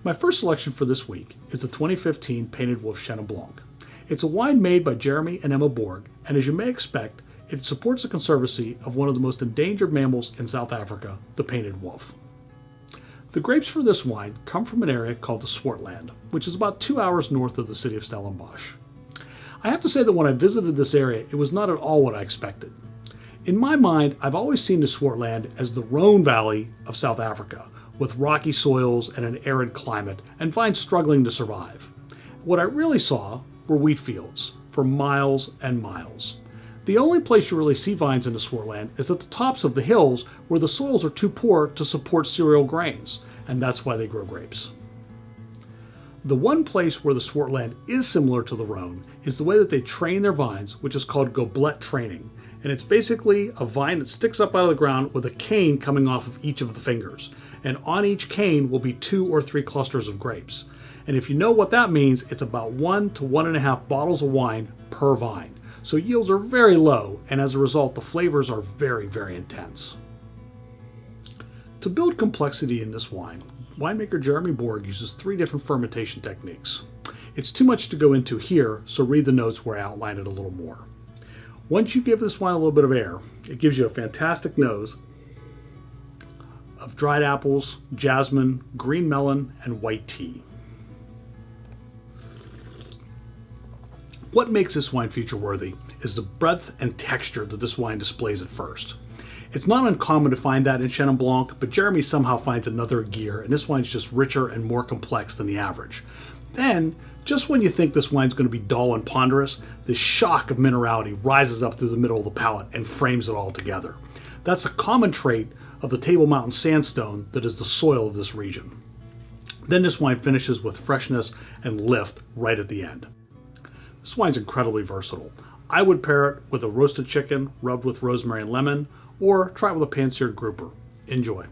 My first selection for this week is the 2015 Painted Wolf Chenin Blanc. It's a wine made by Jeremy and Emma Borg, and as you may expect, it supports the conservancy of one of the most endangered mammals in South Africa, the painted wolf. The grapes for this wine come from an area called the Swartland, which is about 2 hours north of the city of Stellenbosch. I have to say that when I visited this area, it was not at all what I expected. In my mind, I've always seen the Swartland as the Rhone Valley of South Africa, with rocky soils and an arid climate, and vines struggling to survive. What I really saw were wheat fields for miles and miles. The only place you really see vines in the Swartland is at the tops of the hills where the soils are too poor to support cereal grains, and that's why they grow grapes. The one place where the Swartland is similar to the Rhone is the way that they train their vines, which is called goblet training. And it's basically a vine that sticks up out of the ground with a cane coming off of each of the fingers. And on each cane will be 2 or 3 clusters of grapes. And if you know what that means, it's about 1 to 1.5 bottles of wine per vine. So yields are very low, and as a result, the flavors are very, very intense. To build complexity in this wine, winemaker Jeremy Borg uses 3 different fermentation techniques. It's too much to go into here, so read the notes where I outline it a little more. Once you give this wine a little bit of air, it gives you a fantastic nose of dried apples, jasmine, green melon, and white tea. What makes this wine feature worthy is the breadth and texture that this wine displays at first. It's not uncommon to find that in Chenin Blanc, but Jeremy somehow finds another gear, and this wine's just richer and more complex than the average. Then, just when you think this wine's going to be dull and ponderous, this shock of minerality rises up through the middle of the palate and frames it all together. That's a common trait of the Table Mountain sandstone that is the soil of this region. Then this wine finishes with freshness and lift right at the end. This wine's incredibly versatile. I would pair it with a roasted chicken rubbed with rosemary and lemon, or try it with a pan-seared grouper. Enjoy.